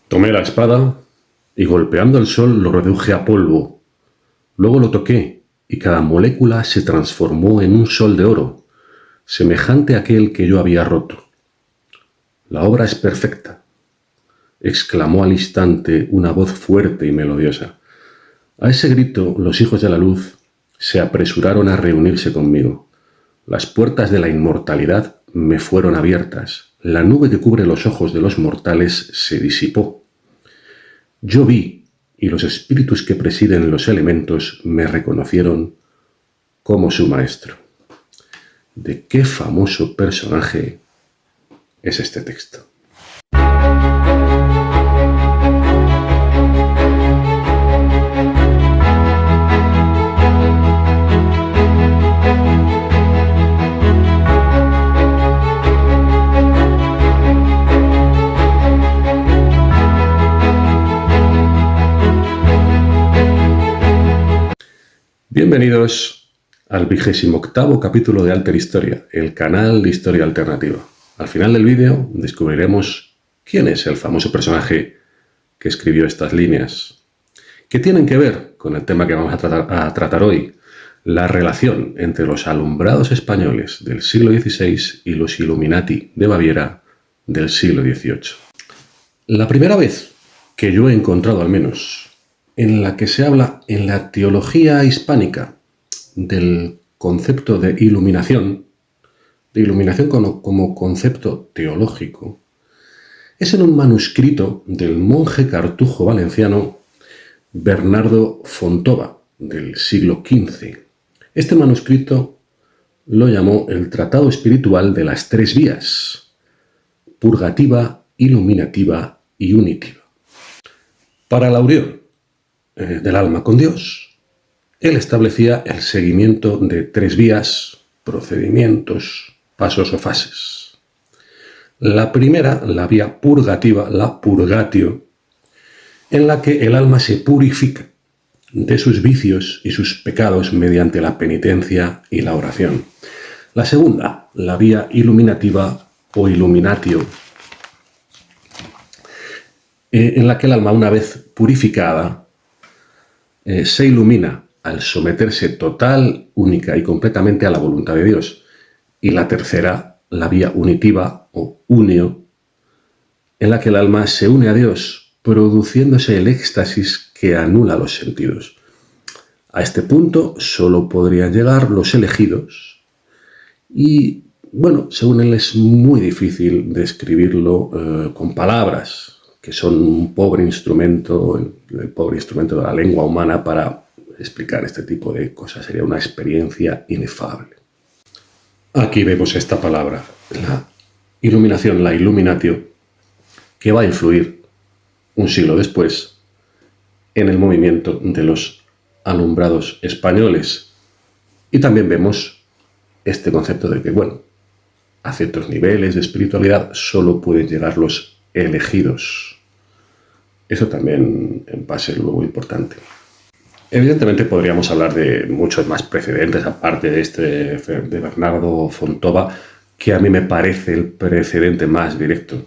Tomé la espada y golpeando el sol lo reduje a polvo. Luego lo toqué y cada molécula se transformó en un sol de oro, semejante a aquel que yo había roto. La obra es perfecta, exclamó al instante una voz fuerte y melodiosa. A ese grito los hijos de la luz se apresuraron a reunirse conmigo. Las puertas de la inmortalidad me fueron abiertas. La nube que cubre los ojos de los mortales se disipó. Yo vi, y los espíritus que presiden los elementos me reconocieron como su maestro. ¿De qué famoso personaje es este texto? Bienvenidos al 28º capítulo de Alter Historia, el canal de historia alternativa. Al final del vídeo descubriremos quién es el famoso personaje que escribió estas líneas, que tienen que ver con el tema que vamos a tratar hoy, la relación entre los alumbrados españoles del siglo XVI y los Illuminati de Baviera del siglo XVIII. La primera vez que yo he encontrado, al menos, en la que se habla en la teología hispánica del concepto de iluminación como concepto teológico, es en un manuscrito del monje cartujo valenciano Bernardo Fontova, del siglo XV. Este manuscrito lo llamó el Tratado Espiritual de las Tres Vías: purgativa, iluminativa y unitiva. Para la unión del alma con Dios, él establecía el seguimiento de tres vías, procedimientos, pasos o fases. La primera, la vía purgativa, la purgatio, en la que el alma se purifica de sus vicios y sus pecados mediante la penitencia y la oración. La segunda, la vía iluminativa o illuminatio, en la que el alma, una vez purificada, se ilumina al someterse total, única y completamente a la voluntad de Dios. Y la tercera, la vía unitiva o unio, en la que el alma se une a Dios, produciéndose el éxtasis que anula los sentidos. A este punto solo podrían llegar los elegidos y, bueno, según él es muy difícil describirlo con palabras, que son un pobre instrumento, el pobre instrumento de la lengua humana para explicar este tipo de cosas. Sería una experiencia inefable. Aquí vemos esta palabra, la iluminación, la illuminatio, que va a influir un siglo después en el movimiento de los alumbrados españoles. Y también vemos este concepto de que, bueno, a ciertos niveles de espiritualidad solo pueden llegar los elegidos. Eso también va a ser luego importante. Evidentemente podríamos hablar de muchos más precedentes, aparte de este de Bernardo Fontova, que a mí me parece el precedente más directo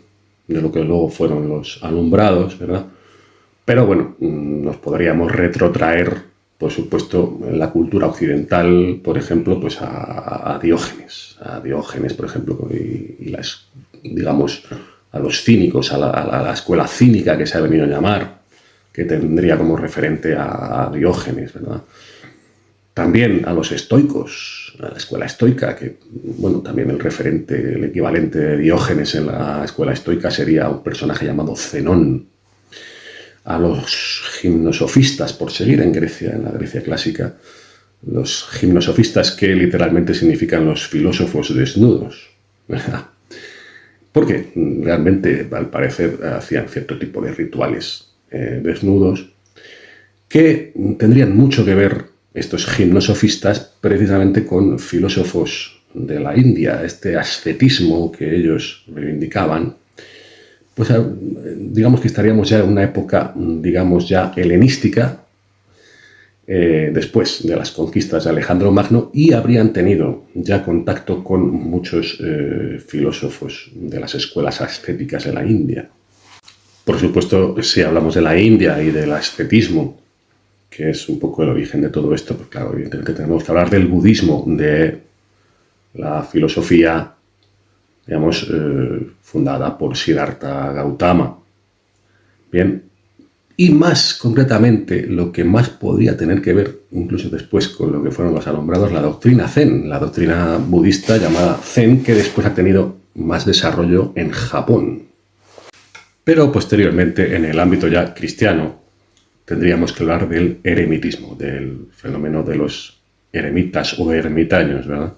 de lo que luego fueron los alumbrados, ¿verdad? Pero bueno, nos podríamos retrotraer, por supuesto, en la cultura occidental, por ejemplo, pues a Diógenes. A Diógenes, por ejemplo, y las, digamos, a los cínicos, a la escuela cínica que se ha venido a llamar, que tendría como referente a Diógenes, ¿verdad? También a los estoicos, a la escuela estoica, que, bueno, también el equivalente de Diógenes en la escuela estoica sería un personaje llamado Zenón. A los gimnosofistas, por seguir en Grecia, en la Grecia clásica, los gimnosofistas, que literalmente significan los filósofos desnudos, ¿verdad? Porque realmente, al parecer, hacían cierto tipo de rituales desnudos que tendrían mucho que ver, estos gimnosofistas, precisamente con filósofos de la India. Este ascetismo que ellos reivindicaban, pues digamos que estaríamos ya en una época, digamos, ya helenística, después de las conquistas de Alejandro Magno, y habrían tenido ya contacto con muchos filósofos de las escuelas ascéticas de la India. Por supuesto, si hablamos de la India y del ascetismo, que es un poco el origen de todo esto, pues claro, evidentemente tenemos que hablar del budismo, de la filosofía, digamos, fundada por Siddhartha Gautama. Bien, y más concretamente, lo que más podría tener que ver, incluso después, con lo que fueron los alumbrados, la doctrina Zen, la doctrina budista llamada Zen, que después ha tenido más desarrollo en Japón. Pero posteriormente, en el ámbito ya cristiano, tendríamos que hablar del eremitismo, del fenómeno de los eremitas o ermitaños, ¿verdad?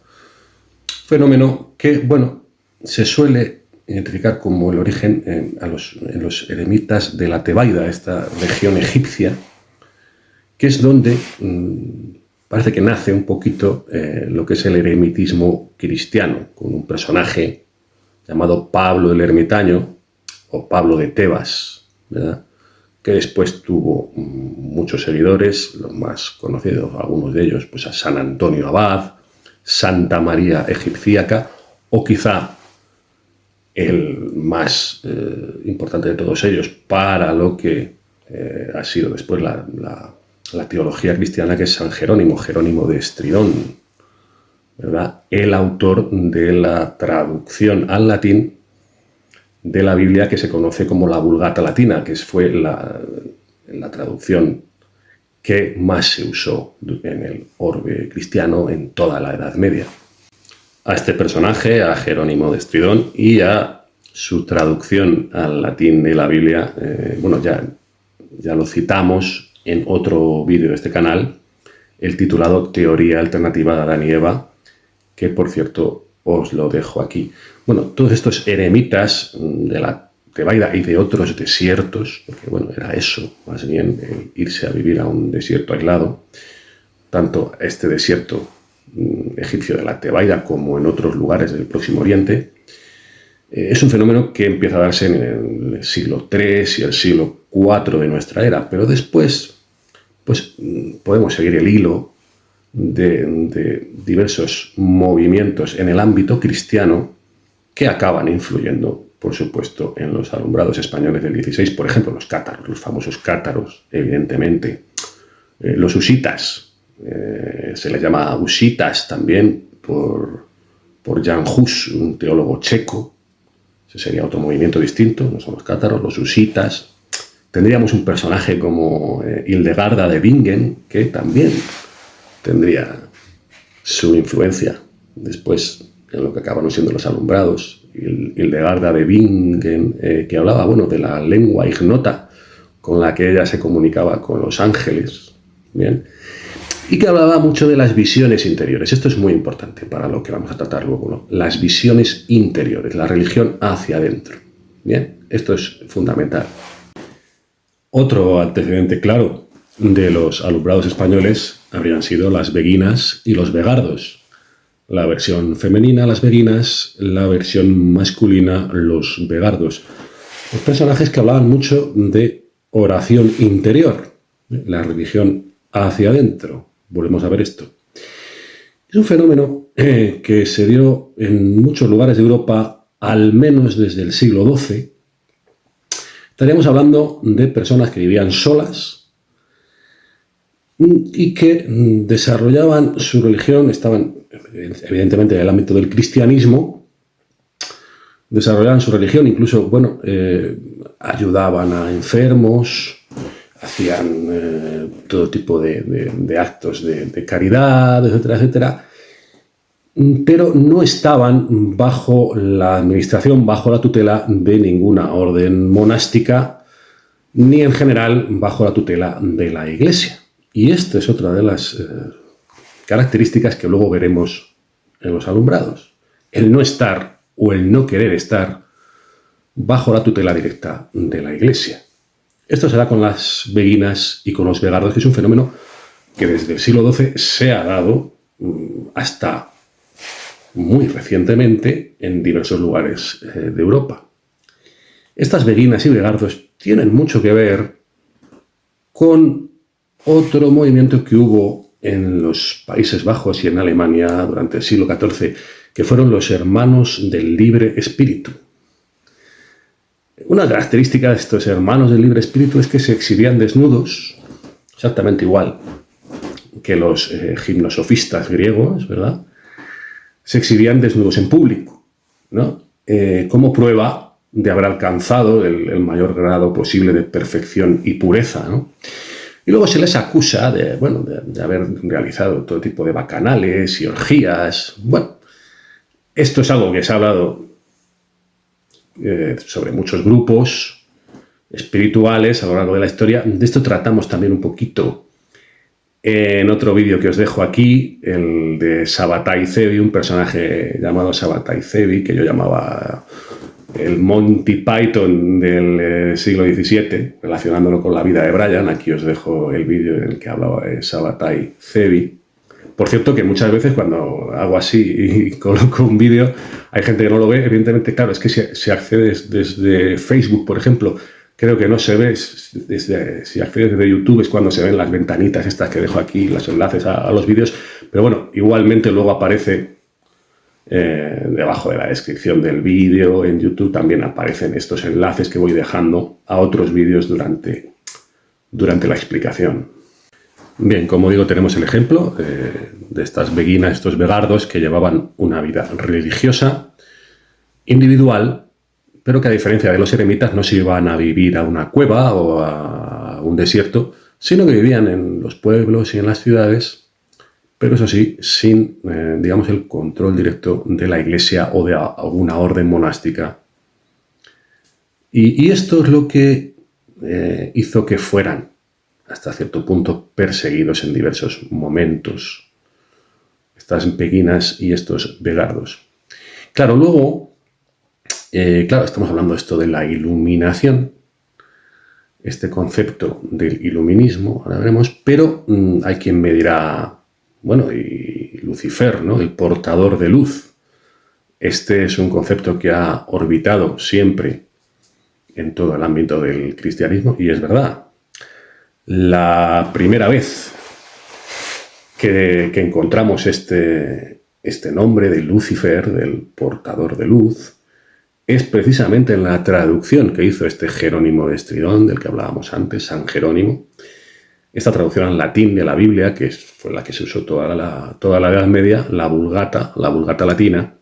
Fenómeno que, bueno, se suele identificar como el origen en los eremitas de la Tebaida, esta región egipcia, que es donde parece que nace un poquito lo que es el eremitismo cristiano, con un personaje llamado Pablo el Ermitaño, o Pablo de Tebas, ¿verdad?, que después tuvo muchos seguidores, los más conocidos, algunos de ellos, pues a San Antonio Abad, Santa María Egipcíaca, o quizá el más importante de todos ellos para lo que ha sido después la teología cristiana, que es San Jerónimo, Jerónimo de Estridón, ¿verdad?, el autor de la traducción al latín de la Biblia que se conoce como la Vulgata Latina, que fue la traducción que más se usó en el orbe cristiano en toda la Edad Media. A este personaje, a Jerónimo de Estridón, y a su traducción al latín de la Biblia, bueno, ya lo citamos en otro vídeo de este canal, el titulado Teoría Alternativa de Adán y Eva, que por cierto os lo dejo aquí. Bueno, todos estos eremitas de la Tebaida y de otros desiertos, porque bueno, era eso, más bien irse a vivir a un desierto aislado, tanto este desierto egipcio de la Tebaida como en otros lugares del Próximo Oriente, es un fenómeno que empieza a darse en el siglo III y el siglo IV de nuestra era, pero después pues podemos seguir el hilo de diversos movimientos en el ámbito cristiano que acaban influyendo, por supuesto, en los alumbrados españoles del XVI, por ejemplo, los cátaros, los famosos cátaros, evidentemente, los husitas, se les llama husitas también por Jan Hus, un teólogo checo. Ese sería otro movimiento distinto, no son los cátaros, los husitas. Tendríamos un personaje como Hildegarda de Bingen, que también tendría su influencia después en lo que acabaron siendo los alumbrados. Hildegarda de Bingen, que hablaba, bueno, de la lengua ignota con la que ella se comunicaba con los ángeles, ¿bien?, y que hablaba mucho de las visiones interiores. Esto es muy importante para lo que vamos a tratar luego, ¿no? Las visiones interiores, la religión hacia adentro. Bien, esto es fundamental. Otro antecedente claro de los alumbrados españoles habrían sido las beguinas y los vegardos. La versión femenina, las beguinas; la versión masculina, los vegardos. Los personajes que hablaban mucho de oración interior, la religión hacia adentro. Volvemos a ver esto. Es un fenómeno que se dio en muchos lugares de Europa, al menos desde el siglo XII. Estaríamos hablando de personas que vivían solas y que desarrollaban su religión, estaban evidentemente en el ámbito del cristianismo, desarrollaban su religión, incluso, bueno, ayudaban a enfermos, hacían todo tipo de actos de caridad, etcétera, etcétera, pero no estaban bajo la administración, bajo la tutela de ninguna orden monástica, ni en general bajo la tutela de la Iglesia. Y esta es otra de las características que luego veremos en los alumbrados. El no estar o el no querer estar bajo la tutela directa de la Iglesia. Esto se da con las beguinas y con los vegardos, que es un fenómeno que desde el siglo XII se ha dado hasta muy recientemente en diversos lugares de Europa. Estas beguinas y vegardos tienen mucho que ver con otro movimiento que hubo en los Países Bajos y en Alemania durante el siglo XIV, que fueron los hermanos del libre espíritu. Una característica de estos hermanos del libre espíritu es que se exhibían desnudos, exactamente igual que los gimnosofistas griegos, ¿verdad? Se exhibían desnudos en público, ¿no? Como prueba de haber alcanzado el mayor grado posible de perfección y pureza, ¿no? Y luego se les acusa de haber realizado todo tipo de bacanales y orgías. Bueno, esto es algo que se ha hablado sobre muchos grupos espirituales a lo largo de la historia. De esto tratamos también un poquito en otro vídeo que os dejo aquí, el de Sabbatai Zevi, un personaje llamado Sabbatai Zevi, que yo llamaba el Monty Python del siglo XVII, relacionándolo con la vida de Brian. Aquí os dejo el vídeo en el que hablaba de Sabbatai Zevi. Por cierto, que muchas veces cuando hago así y coloco un vídeo, hay gente que no lo ve. Evidentemente, claro, es que si accedes desde Facebook, por ejemplo, creo que no se ve. Si accedes desde YouTube es cuando se ven las ventanitas estas que dejo aquí, los enlaces a los vídeos. Pero bueno, igualmente luego aparece debajo de la descripción del vídeo. En YouTube también aparecen estos enlaces que voy dejando a otros vídeos durante la explicación. Bien, como digo, tenemos el ejemplo de estas beguinas, estos vegardos que llevaban una vida religiosa, individual, pero que a diferencia de los eremitas no se iban a vivir a una cueva o a un desierto, sino que vivían en los pueblos y en las ciudades, pero eso sí, sin, digamos, el control directo de la iglesia o de alguna orden monástica. Y esto es lo que hizo que fueran hasta cierto punto perseguidos en diversos momentos, estas beguinas y estos vegardos. Claro, luego, estamos hablando de esto de la iluminación, este concepto del iluminismo, ahora veremos, pero hay quien me dirá, bueno, y Lucifer, ¿no? El portador de luz. Este es un concepto que ha orbitado siempre en todo el ámbito del cristianismo, y es verdad. La primera vez que encontramos este nombre de Lucifer, del portador de luz, es precisamente en la traducción que hizo este Jerónimo de Estridón, del que hablábamos antes, San Jerónimo. Esta traducción en latín de la Biblia, que fue la que se usó toda la Edad Media, la Vulgata latina,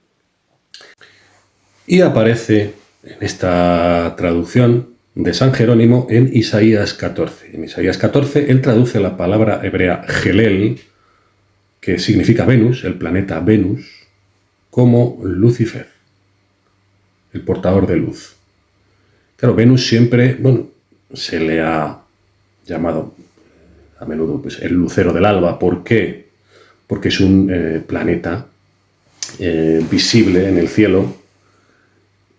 y aparece en esta traducción de San Jerónimo en Isaías 14. En Isaías 14 él traduce la palabra hebrea Helel, que significa Venus, el planeta Venus, como Lucifer, el portador de luz. Claro, Venus siempre, se le ha llamado a menudo pues, el lucero del alba. ¿Por qué? Porque es un planeta visible en el cielo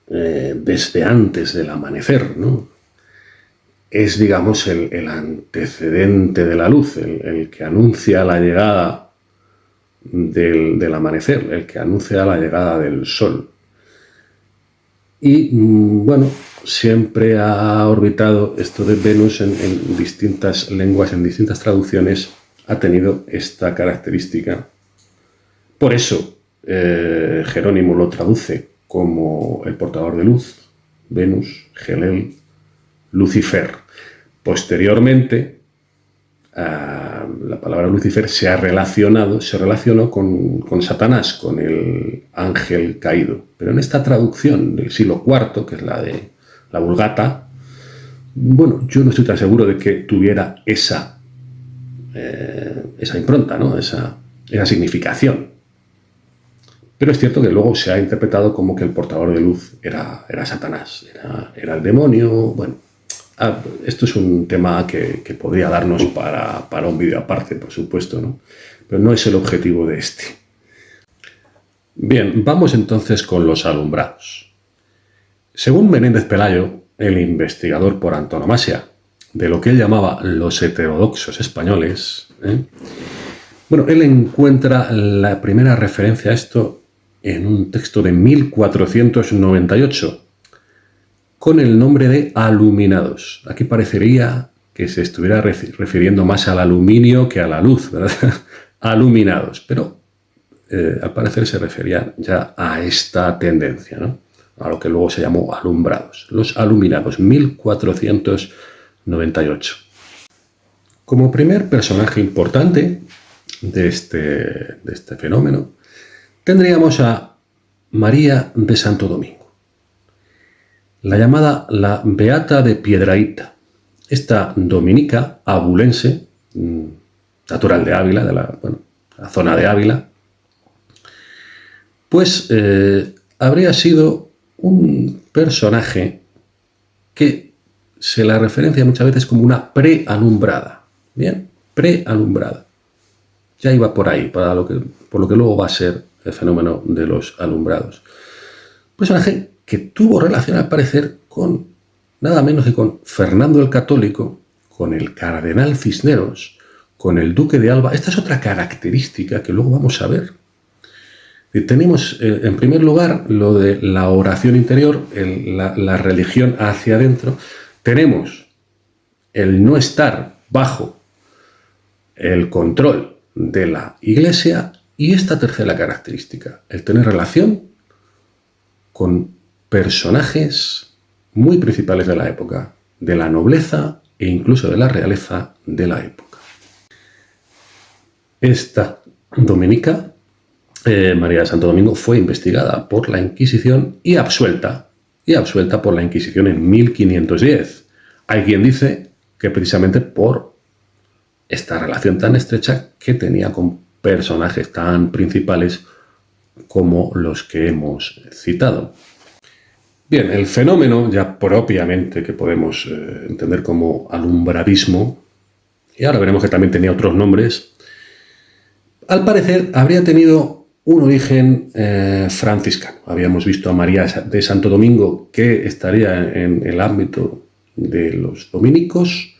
desde antes del amanecer, ¿no? Es, digamos, el antecedente de la luz, el que anuncia la llegada del amanecer, el que anuncia la llegada del sol. Y, siempre ha orbitado esto de Venus en distintas lenguas, en distintas traducciones, ha tenido esta característica. Por eso, Jerónimo lo traduce como el portador de luz, Venus, Helel, Lucifer. Posteriormente, la palabra Lucifer se relacionó con Satanás, con el ángel caído. Pero en esta traducción del siglo IV, que es la de la Vulgata, yo no estoy tan seguro de que tuviera esa impronta, ¿no? esa significación. Pero es cierto que luego se ha interpretado como que el portador de luz era Satanás, era el demonio. Esto es un tema que podría darnos para un vídeo aparte, por supuesto, ¿no? Pero no es el objetivo de este. Bien, vamos entonces con los alumbrados. Según Menéndez Pelayo, el investigador por antonomasia de lo que él llamaba los heterodoxos españoles, él encuentra la primera referencia a esto en un texto de 1498, con el nombre de aluminados. Aquí parecería que se estuviera refiriendo más al aluminio que a la luz, ¿verdad? Aluminados, pero al parecer se refería ya a esta tendencia, ¿no? a lo que luego se llamó alumbrados, los aluminados, 1498. Como primer personaje importante de este fenómeno, tendríamos a María de Santo Domingo, la llamada la Beata de Piedrahíta. Esta dominica abulense, natural de Ávila, de la zona de Ávila, pues habría sido un personaje que se la referencia muchas veces como una prealumbrada. Bien, prealumbrada. Ya iba por ahí, por lo que luego va a ser el fenómeno de los alumbrados. Un personaje que tuvo relación, al parecer, con nada menos que con Fernando el Católico, con el cardenal Cisneros, con el duque de Alba. Esta es otra característica que luego vamos a ver. Tenemos, en primer lugar, lo de la oración interior, la religión hacia adentro. Tenemos el no estar bajo el control de la Iglesia y esta tercera característica, el tener relación con personajes muy principales de la época, de la nobleza e incluso de la realeza de la época. Esta dominica, María de Santo Domingo, fue investigada por la Inquisición y absuelta por la Inquisición en 1510. Hay quien dice que precisamente por esta relación tan estrecha que tenía con personajes tan principales como los que hemos citado. Bien, el fenómeno ya propiamente que podemos entender como alumbradismo, y ahora veremos que también tenía otros nombres, al parecer habría tenido un origen franciscano. Habíamos visto a María de Santo Domingo, que estaría en el ámbito de los dominicos,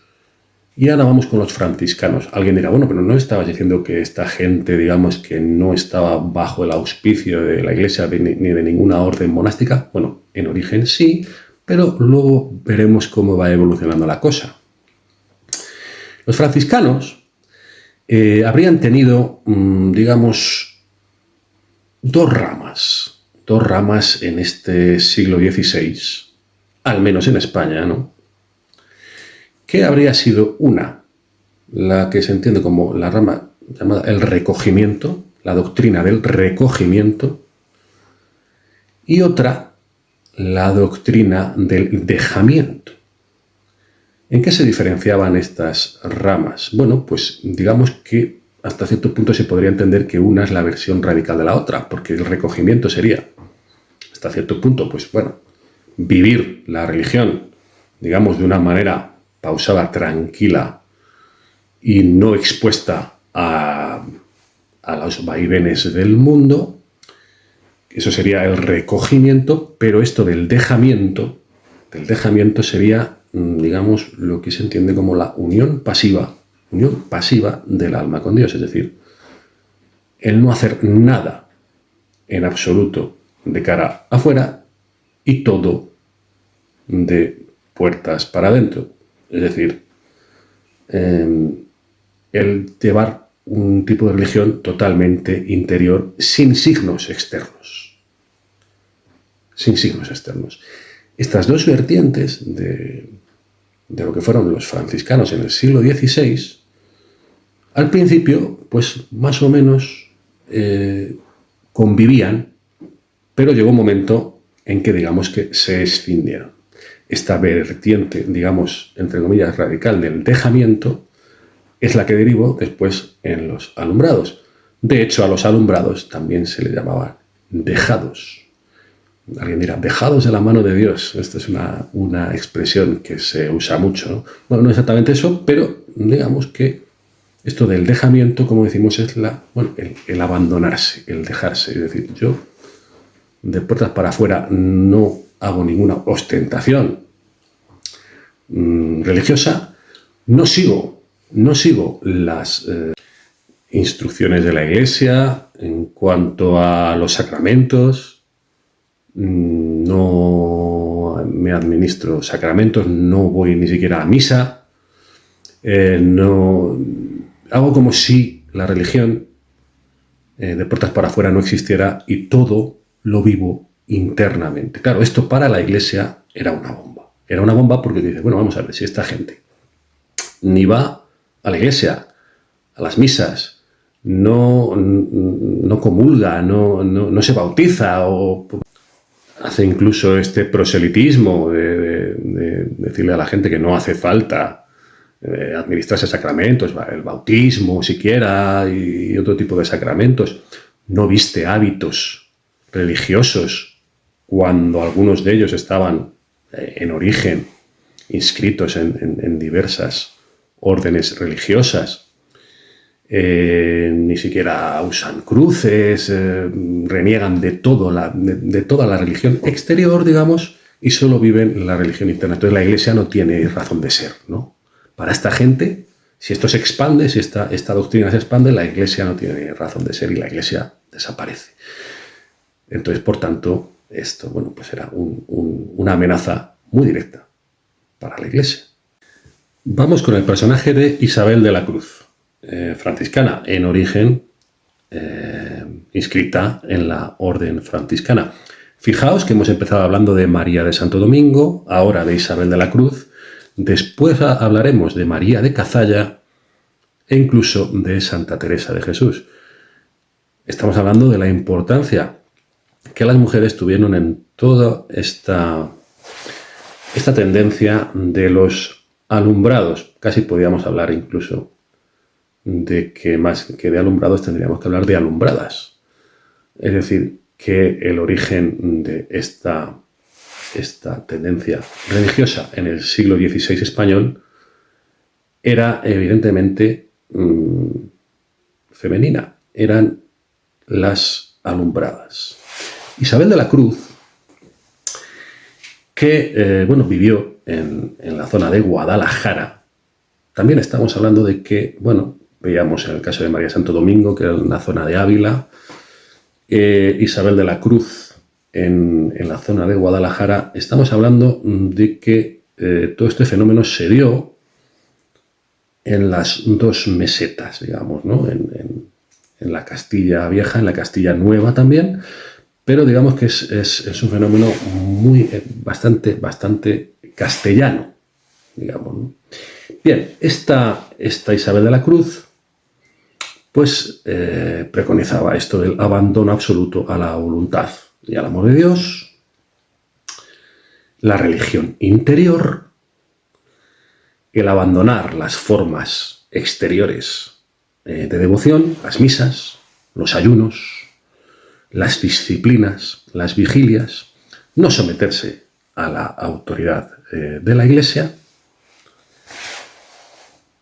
y ahora vamos con los franciscanos. Alguien dirá, bueno, pero no estabas diciendo que esta gente, digamos, que no estaba bajo el auspicio de la Iglesia ni de ninguna orden monástica. Bueno, en origen sí, pero luego veremos cómo va evolucionando la cosa. Los franciscanos habrían tenido, digamos, dos ramas en este siglo XVI, al menos en España, ¿no? Que habría sido una, la que se entiende como la rama llamada el recogimiento, la doctrina del recogimiento, y otra, la doctrina del dejamiento. ¿En qué se diferenciaban estas ramas? Bueno, pues digamos que hasta cierto punto se podría entender que una es la versión radical de la otra, porque el recogimiento sería, hasta cierto punto, pues bueno, vivir la religión, digamos, de una manera pausada, tranquila y no expuesta a los vaivenes del mundo. Eso sería el recogimiento, pero esto del dejamiento sería, digamos, lo que se entiende como la unión pasiva del alma con Dios, es decir, el no hacer nada en absoluto de cara afuera y todo de puertas para adentro. Es decir, el llevar un tipo de religión totalmente interior, sin signos externos. Sin signos externos. Estas dos vertientes de lo que fueron los franciscanos en el siglo XVI, al principio, pues más o menos convivían, pero llegó un momento en que, digamos, que se escindieron. Esta vertiente, digamos, entre comillas, radical del dejamiento es la que derivó después en los alumbrados. De hecho, a los alumbrados también se les llamaba dejados. Alguien dirá, dejados de la mano de Dios. Esta es una expresión que se usa mucho, ¿no? Bueno, no exactamente eso, pero digamos que esto del dejamiento, como decimos, es el abandonarse, el dejarse. Es decir, yo de puertas para afuera no hago ninguna ostentación religiosa, no sigo las instrucciones de la Iglesia en cuanto a los sacramentos, no me administro sacramentos, no voy ni siquiera a misa, no hago como si la religión de puertas para afuera no existiera y todo lo vivo internamente. Claro, esto para la Iglesia era una bomba. Era una bomba porque dice, bueno, vamos a ver, si esta gente ni va a la iglesia, a las misas, no comulga, no se bautiza, o hace incluso este proselitismo de decirle a la gente que no hace falta administrarse sacramentos, el bautismo siquiera y otro tipo de sacramentos, no viste hábitos religiosos cuando algunos de ellos estaban en origen inscritos en diversas órdenes religiosas, ni siquiera usan cruces, reniegan de toda la religión exterior, digamos, y solo viven la religión interna. Entonces la Iglesia no tiene razón de ser, ¿no? Para esta gente, si esto se expande, si esta doctrina se expande, la Iglesia no tiene razón de ser y la Iglesia desaparece. Entonces, por tanto, esto, bueno, pues era una amenaza muy directa para la Iglesia. Vamos con el personaje de Isabel de la Cruz, franciscana, en origen inscrita en la orden franciscana. Fijaos que hemos empezado hablando de María de Santo Domingo, ahora de Isabel de la Cruz, después hablaremos de María de Cazalla e incluso de Santa Teresa de Jesús. Estamos hablando de la importancia que las mujeres tuvieron en toda esta tendencia de los alumbrados. Casi podríamos hablar incluso de que más que de alumbrados tendríamos que hablar de alumbradas. Es decir, que el origen de esta tendencia religiosa en el siglo XVI español era evidentemente femenina. Eran las alumbradas. Isabel de la Cruz, que vivió en la zona de Guadalajara. También estamos hablando de que, veíamos en el caso de María de Santo Domingo, que era en la zona de Ávila, Isabel de la Cruz en la zona de Guadalajara. Estamos hablando de que todo este fenómeno se dio en las dos mesetas, digamos, ¿no? En la Castilla Vieja, en la Castilla Nueva también, pero digamos que es un fenómeno bastante castellano, digamos, ¿no? Bien, esta Isabel de la Cruz pues preconizaba esto del abandono absoluto a la voluntad y al amor de Dios, la religión interior, el abandonar las formas exteriores de devoción, las misas, los ayunos, las disciplinas, las vigilias, no someterse a la autoridad de la Iglesia.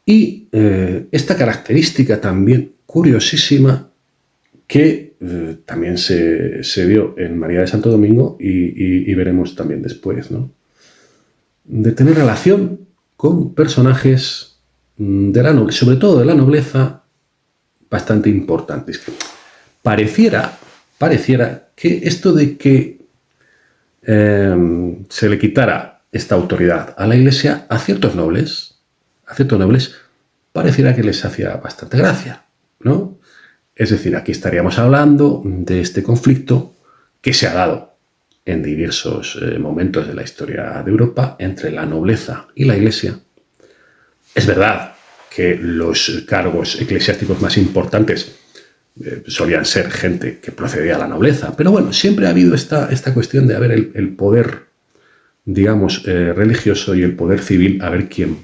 Y esta característica también curiosísima que también se vio en María de Santo Domingo y veremos también después, ¿no? De tener relación con personajes sobre todo de la nobleza, bastante importantes. Pareciera que esto de que se le quitara esta autoridad a la Iglesia a ciertos nobles, pareciera que les hacía bastante gracia, ¿no? Es decir, aquí estaríamos hablando de este conflicto que se ha dado en diversos momentos de la historia de Europa entre la nobleza y la Iglesia. Es verdad que los cargos eclesiásticos más importantes solían ser gente que procedía de la nobleza, pero siempre ha habido esta cuestión de haber el poder, digamos, religioso y el poder civil, a ver quién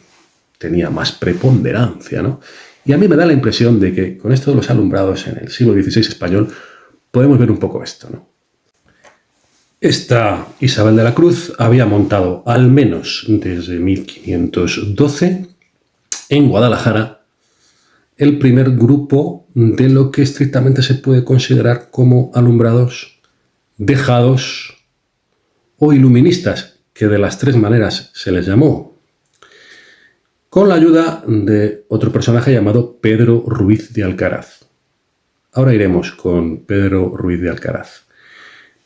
tenía más preponderancia, ¿no? Y a mí me da la impresión de que con esto de los alumbrados en el siglo XVI español podemos ver un poco esto, ¿no? Esta Isabel de la Cruz había montado, al menos desde 1512, en Guadalajara, el primer grupo de lo que estrictamente se puede considerar como alumbrados dejados o iluministas, que de las tres maneras se les llamó, con la ayuda de otro personaje llamado Pedro Ruiz de Alcaraz. Ahora iremos con Pedro Ruiz de Alcaraz.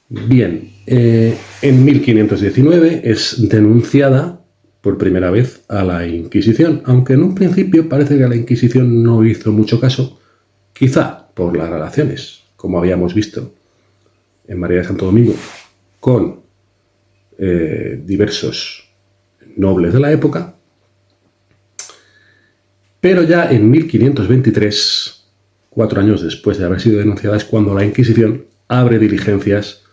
Bien, en 1519 es denunciada por primera vez a la Inquisición, aunque en un principio parece que la Inquisición no hizo mucho caso, quizá por las relaciones, como habíamos visto en María de Santo Domingo, con diversos nobles de la época, pero ya en 1523, 4 años después de haber sido denunciada, es cuando la Inquisición abre diligencias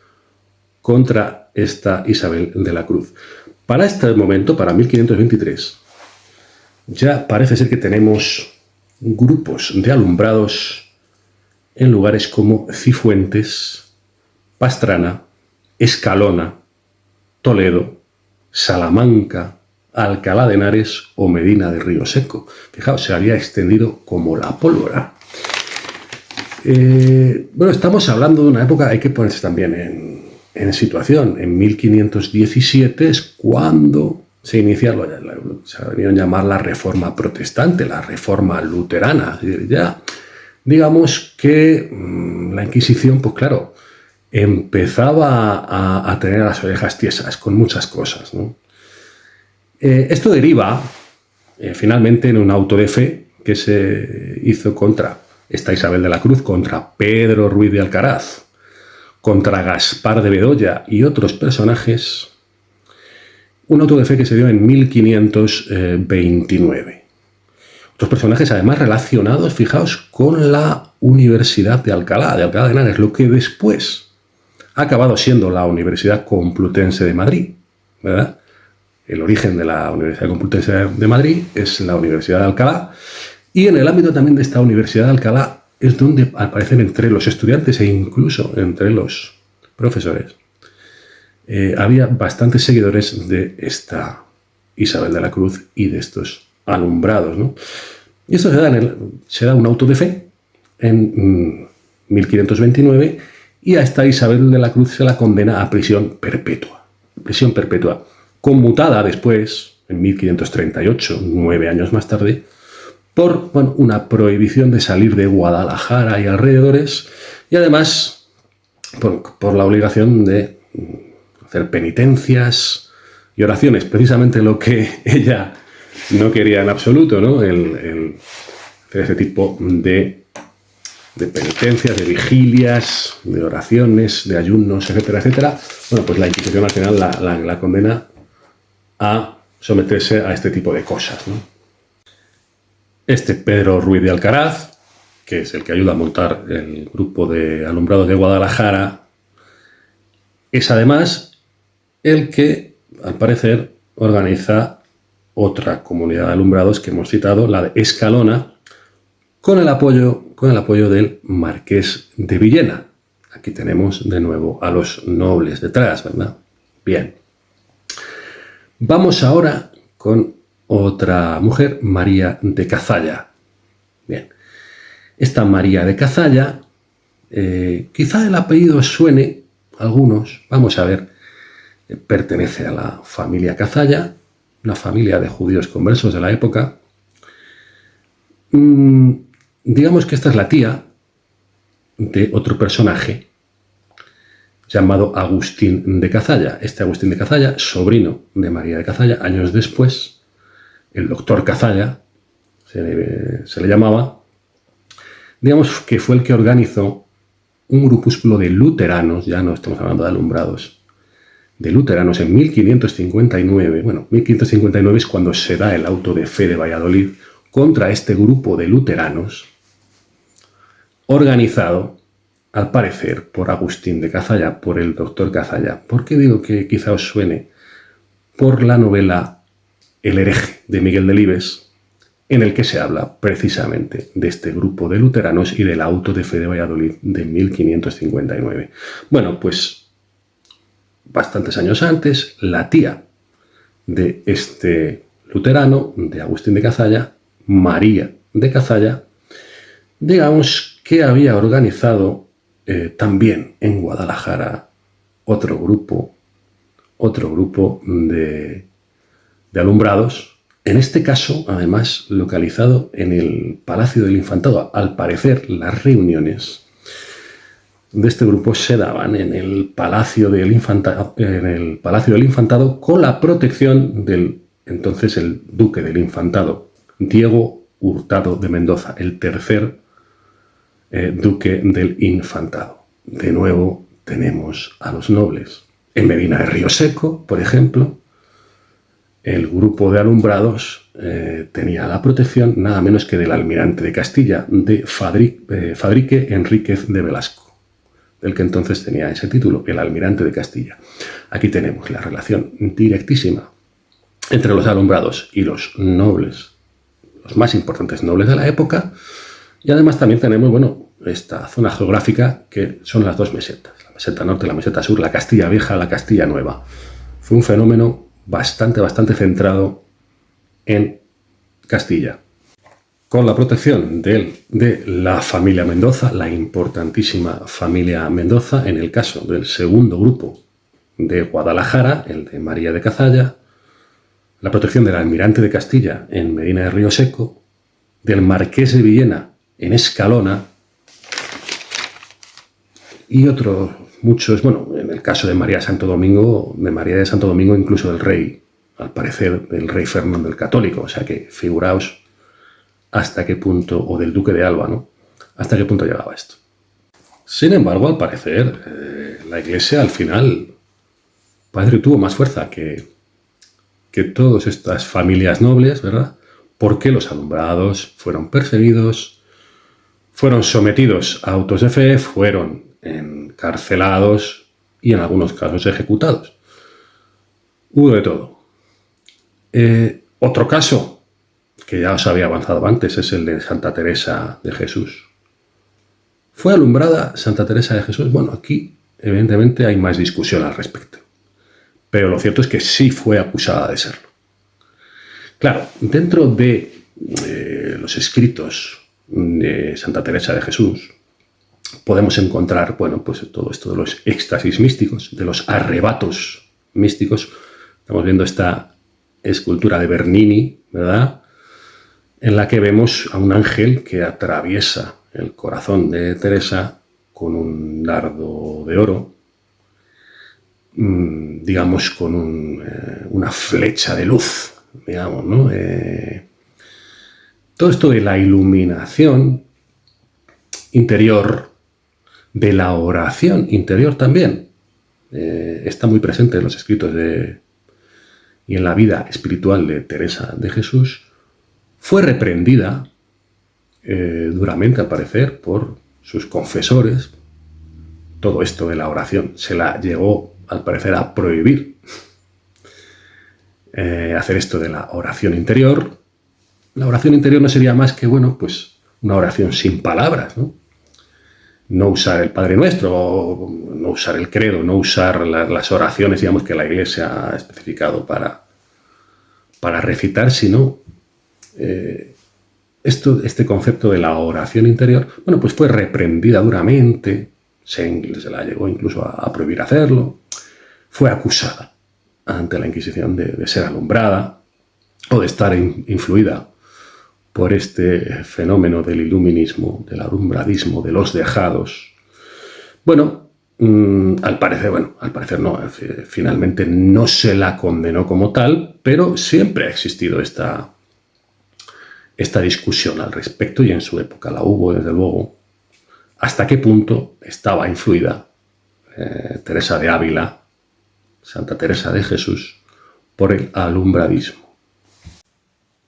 contra esta Isabel de la Cruz. Para este momento, para 1523, ya parece ser que tenemos grupos de alumbrados en lugares como Cifuentes, Pastrana, Escalona, Toledo, Salamanca, Alcalá de Henares o Medina de Río Seco. Fijaos, se había extendido como la pólvora. Bueno, estamos hablando de una época, hay que ponerse también en situación. En 1517 es cuando se inicia se ha venido a llamar la Reforma Protestante, la Reforma Luterana. Es decir, ya digamos que la Inquisición, pues claro, empezaba a tener las orejas tiesas con muchas cosas, ¿no? Esto deriva finalmente en un auto de fe que se hizo contra esta Isabel de la Cruz, contra Pedro Ruiz de Alcaraz, contra Gaspar de Bedoya y otros personajes. Un auto de fe que se dio en 1529. Otros personajes además relacionados, fijaos, con la Universidad de Alcalá de Henares, lo que después ha acabado siendo la Universidad Complutense de Madrid, ¿verdad? El origen de la Universidad Complutense de Madrid es la Universidad de Alcalá, y en el ámbito también de esta Universidad de Alcalá es donde aparecen entre los estudiantes e incluso entre los profesores. Había bastantes seguidores de esta Isabel de la Cruz y de estos alumbrados, ¿no? Y esto se da un auto de fe en 1529 y a esta Isabel de la Cruz se la condena a prisión perpetua. Prisión perpetua, conmutada después, en 1538, 9 años más tarde, por una prohibición de salir de Guadalajara y alrededores, y además por la obligación de hacer penitencias y oraciones, precisamente lo que ella no quería en absoluto, ¿no? El hacer ese tipo de penitencias, de vigilias, de oraciones, de ayunos, etcétera, etcétera. Bueno, pues la Inquisición al final la condena a someterse a este tipo de cosas, ¿no? Este Pedro Ruiz de Alcaraz, que es el que ayuda a montar el grupo de alumbrados de Guadalajara, es además el que, al parecer, organiza otra comunidad de alumbrados que hemos citado, la de Escalona, con el apoyo del Marqués de Villena. Aquí tenemos de nuevo a los nobles detrás, ¿verdad? Bien. Vamos ahora con otra mujer, María de Cazalla. Bien. Esta María de Cazalla, quizá el apellido suene a algunos, vamos a ver, pertenece a la familia Cazalla, una familia de judíos conversos de la época. Digamos que esta es la tía de otro personaje llamado Agustín de Cazalla. Este Agustín de Cazalla, sobrino de María de Cazalla, años después, el doctor Cazalla, se le llamaba, digamos que fue el que organizó un grupúsculo de luteranos, ya no estamos hablando de alumbrados, de luteranos en 1559. Bueno, 1559 es cuando se da el auto de fe de Valladolid contra este grupo de luteranos, organizado, al parecer, por Agustín de Cazalla, por el doctor Cazalla. ¿Por qué digo que quizá os suene? Por la novela El hereje de Miguel Delibes, en el que se habla precisamente de este grupo de luteranos y del auto de fe de Valladolid de 1559. Bueno, pues bastantes años antes, la tía de este luterano, de Agustín de Cazalla, María de Cazalla, digamos que había organizado también en Guadalajara otro grupo de alumbrados, en este caso, además, localizado en el Palacio del Infantado. Al parecer, las reuniones de este grupo se daban en el Palacio del Infantado con la protección del entonces el Duque del Infantado, Diego Hurtado de Mendoza, el tercer Duque del Infantado. De nuevo tenemos a los nobles En Medina de Río Seco, por ejemplo, el grupo de alumbrados tenía la protección nada menos que del almirante de Castilla, de Fadrique Enríquez de Velasco, del que entonces tenía ese título, el almirante de Castilla. Aquí tenemos la relación directísima entre los alumbrados y los nobles, los más importantes nobles de la época, y además también tenemos, bueno, esta zona geográfica que son las dos mesetas, la meseta norte y la meseta sur, la Castilla Vieja, la Castilla Nueva. Fue un fenómeno bastante centrado en Castilla. Con la protección de la familia Mendoza, la importantísima familia Mendoza, en el caso del segundo grupo de Guadalajara, el de María de Cazalla, la protección del almirante de Castilla en Medina de Río Seco, del marqués de Villena en Escalona y otros muchos, bueno, en el caso de María de Santo Domingo, incluso del rey, al parecer del rey Fernando el Católico, o sea que figuraos hasta qué punto, o del duque de Alba, ¿no? Hasta qué punto llegaba esto. Sin embargo, al parecer, la Iglesia al final parece que tuvo más fuerza que todas estas familias nobles, ¿verdad? Porque los alumbrados fueron perseguidos, fueron sometidos a autos de fe, fueron encarcelados y en algunos casos ejecutados. Hubo de todo. Otro caso, que ya os había avanzado antes, es el de Santa Teresa de Jesús. ¿Fue alumbrada Santa Teresa de Jesús? Bueno, aquí evidentemente hay más discusión al respecto. Pero lo cierto es que sí fue acusada de serlo. Claro, dentro de los escritos de Santa Teresa de Jesús podemos encontrar, bueno, pues todo esto de los éxtasis místicos, de los arrebatos místicos. Estamos viendo esta escultura de Bernini, ¿verdad?, en la que vemos a un ángel que atraviesa el corazón de Teresa con un dardo de oro, digamos, con una flecha de luz, digamos, ¿no? Todo esto de la iluminación interior, de la oración interior también, está muy presente en los escritos y en la vida espiritual de Teresa de Jesús. Fue reprendida duramente, al parecer, por sus confesores. Todo esto de la oración se la llegó, al parecer, a prohibir hacer esto de la oración interior. La oración interior no sería más que, bueno, pues una oración sin palabras, ¿no? No usar el Padre Nuestro, no usar el credo, no usar las oraciones, digamos, que la Iglesia ha especificado para recitar, sino este concepto de la oración interior, bueno, pues fue reprendida duramente, se la llegó incluso a prohibir hacerlo, fue acusada ante la Inquisición de ser alumbrada o de estar influida por este fenómeno del iluminismo, del alumbradismo, de los dejados. Bueno, al parecer no, finalmente no se la condenó como tal, pero siempre ha existido esta discusión al respecto, y en su época la hubo, desde luego, hasta qué punto estaba influida Teresa de Ávila, Santa Teresa de Jesús, por el alumbradismo.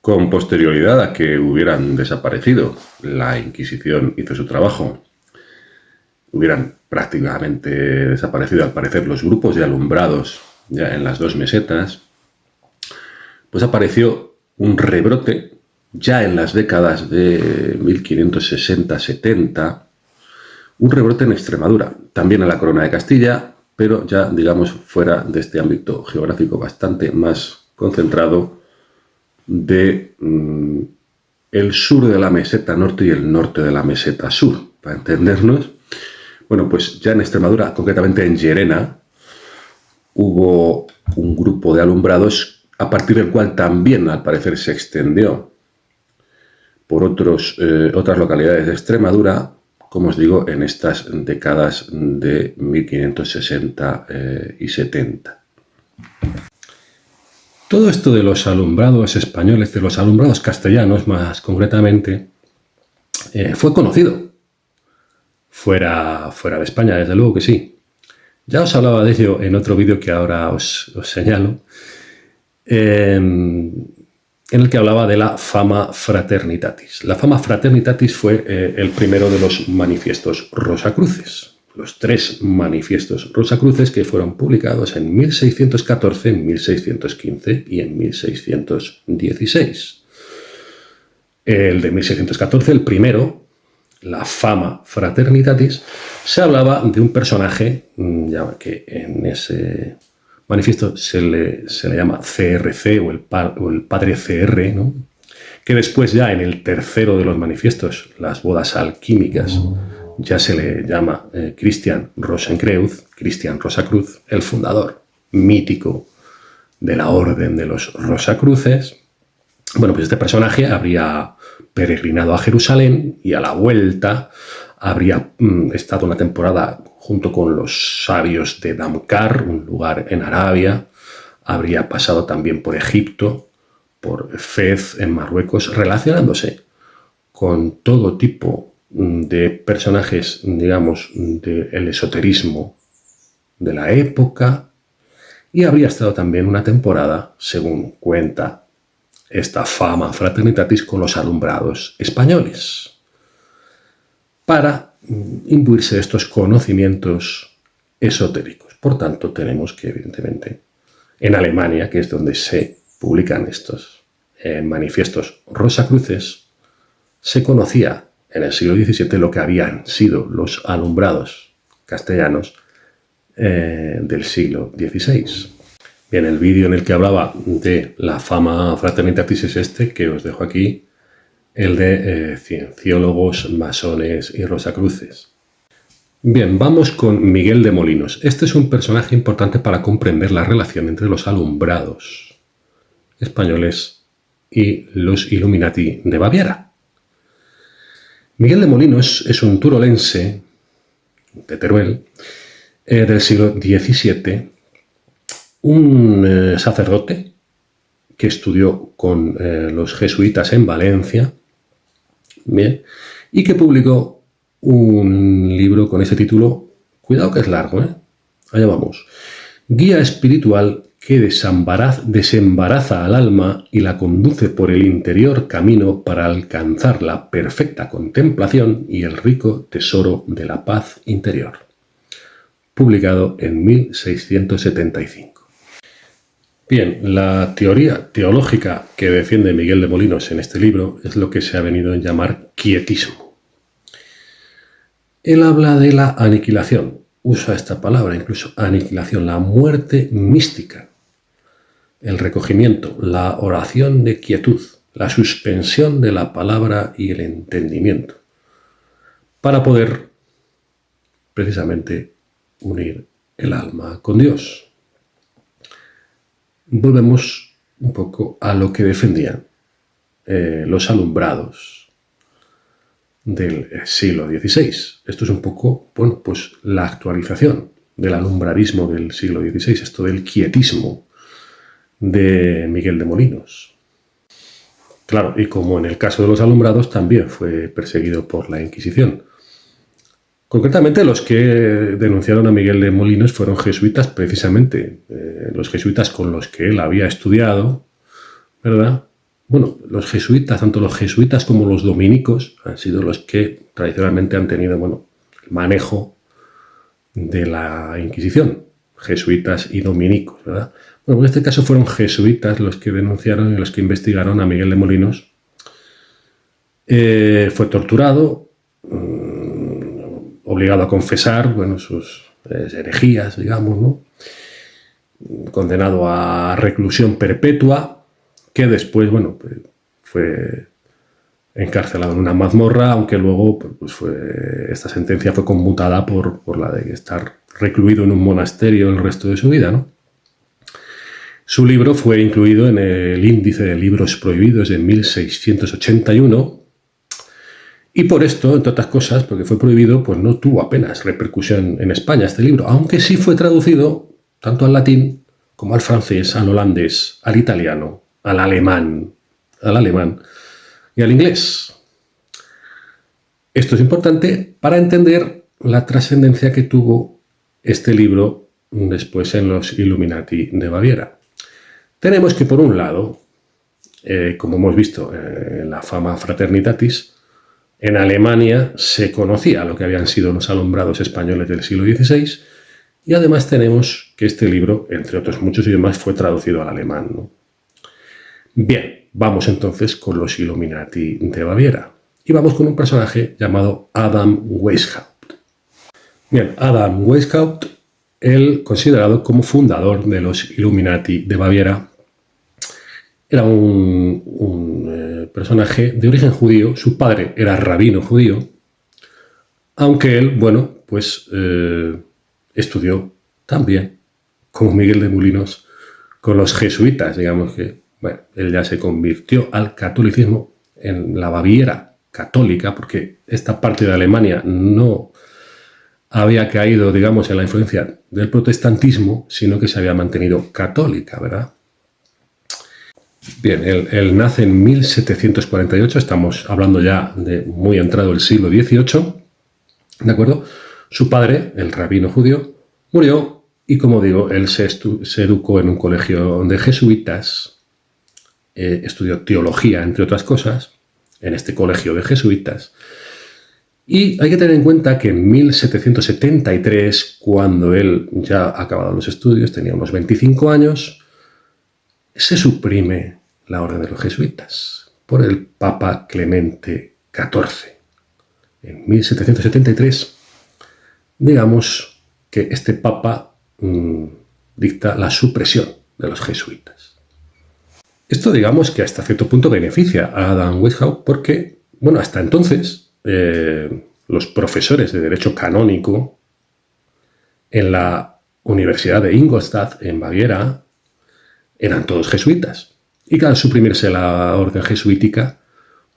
Con posterioridad a que hubieran desaparecido, la Inquisición hizo su trabajo. Hubieran prácticamente desaparecido, al parecer, los grupos de alumbrados ya en las dos mesetas, pues apareció un rebrote ya en las décadas de 1560-70, un rebrote en Extremadura, también en la Corona de Castilla, pero ya, digamos, fuera de este ámbito geográfico bastante más concentrado de el sur de la meseta norte y el norte de la meseta sur, para entendernos. Bueno, pues ya en Extremadura, concretamente en Llerena, hubo un grupo de alumbrados a partir del cual también, al parecer, se extendió por otras localidades de Extremadura, como os digo, en estas décadas de 1560 y 70. Todo esto de los alumbrados españoles, de los alumbrados castellanos más concretamente, fue conocido fuera de España, desde luego que sí. Ya os hablaba de ello en otro vídeo que ahora os señalo, en el que hablaba de la Fama Fraternitatis. La Fama Fraternitatis fue el primero de los manifiestos Rosacruces, los 3 manifiestos Rosacruces que fueron publicados en 1614, en 1615 y en 1616. El de 1614, el primero, la Fama Fraternitatis, se hablaba de un personaje ya que en ese manifiesto se le llama CRC o el padre CR, ¿no? Que después ya en el tercero de los manifiestos, las bodas alquímicas, ya se le llama Christian Rosenkreuz, Christian Rosacruz, el fundador mítico de la Orden de los Rosacruces. Bueno, pues este personaje habría peregrinado a Jerusalén y a la vuelta habría estado una temporada junto con los sabios de Damcar, un lugar en Arabia. Habría pasado también por Egipto, por Fez en Marruecos, relacionándose con todo tipo de personajes, digamos, del esoterismo de la época, y habría estado también una temporada, según cuenta esta Fama Fraternitatis, con los alumbrados españoles, para imbuirse de estos conocimientos esotéricos. Por tanto, tenemos que, evidentemente, en Alemania, que es donde se publican estos manifiestos Rosacruces, se conocía en el siglo XVII lo que habían sido los alumbrados castellanos del siglo XVI. Bien, el vídeo en el que hablaba de la Fama Fraternitatis es este, que os dejo aquí, el de cienciólogos, masones y rosacruces. Bien, vamos con Miguel de Molinos. Este es un personaje importante para comprender la relación entre los alumbrados españoles y los Illuminati de Baviera. Miguel de Molinos es un turolense de Teruel del siglo XVII, un sacerdote que estudió con los jesuitas en Valencia, bien, y que publicó un libro con ese título, cuidado que es largo, allá vamos, Guía espiritual que desembaraza al alma y la conduce por el interior camino para alcanzar la perfecta contemplación y el rico tesoro de la paz interior. Publicado en 1675. Bien, la teoría teológica que defiende Miguel de Molinos en este libro es lo que se ha venido a llamar quietismo. Él habla de la aniquilación, usa esta palabra incluso, aniquilación, la muerte mística, el recogimiento, la oración de quietud, la suspensión de la palabra y el entendimiento, para poder precisamente unir el alma con Dios. Volvemos un poco a lo que defendían los alumbrados del siglo XVI. Esto es un poco, bueno, pues la actualización del alumbrarismo del siglo XVI, esto del quietismo de Miguel de Molinos. Claro, y como en el caso de los alumbrados, también fue perseguido por la Inquisición. Concretamente, los que denunciaron a Miguel de Molinos fueron jesuitas, precisamente, los jesuitas con los que él había estudiado, ¿verdad? Bueno, los jesuitas, tanto los jesuitas como los dominicos, han sido los que tradicionalmente han tenido, bueno, el manejo de la Inquisición, jesuitas y dominicos, ¿verdad? Bueno, en este caso fueron jesuitas los que denunciaron y los que investigaron a Miguel de Molinos. Fue torturado, obligado a confesar, bueno, sus herejías, digamos, ¿no? Condenado a reclusión perpetua, que después, bueno, pues fue encarcelado en una mazmorra, aunque luego pues esta sentencia fue conmutada por la de estar recluido en un monasterio el resto de su vida, ¿no? Su libro fue incluido en el índice de libros prohibidos en 1681, y por esto, entre otras cosas, porque fue prohibido, pues no tuvo apenas repercusión en España este libro, aunque sí fue traducido tanto al latín como al francés, al holandés, al italiano, al alemán y al inglés. Esto es importante para entender la trascendencia que tuvo este libro después en los Illuminati de Baviera. Tenemos que, por un lado, como hemos visto en la Fama Fraternitatis, en Alemania se conocía lo que habían sido los alumbrados españoles del siglo XVI, y además tenemos que este libro, entre otros muchos idiomas, fue traducido al alemán, ¿no? Bien, vamos entonces con los Illuminati de Baviera. Y vamos con un personaje llamado Adam Weishaupt. Bien, Adam Weishaupt, él considerado como fundador de los Illuminati de Baviera, era un personaje de origen judío. Su padre era rabino judío, aunque él, bueno, pues estudió también, como Miguel de Molinos, con los jesuitas. Digamos que, bueno, él ya se convirtió al catolicismo en la Baviera católica, porque esta parte de Alemania no había caído, digamos, en la influencia del protestantismo, sino que se había mantenido católica, ¿verdad? Bien, él nace en 1748, estamos hablando ya de muy entrado el siglo XVIII, ¿de acuerdo? Su padre, el rabino judío, murió y, como digo, él se educó en un colegio de jesuitas, estudió teología, entre otras cosas, en este colegio de jesuitas. Y hay que tener en cuenta que en 1773, cuando él ya ha acabado los estudios, tenía unos 25 años, se suprime la orden de los jesuitas por el Papa Clemente XIV. En 1773, digamos que este Papa dicta la supresión de los jesuitas. Esto, digamos que hasta cierto punto beneficia a Adam Weishaupt porque, bueno, hasta entonces los profesores de Derecho Canónico en la Universidad de Ingolstadt, en Baviera, eran todos jesuitas. Y al suprimirse la orden jesuítica,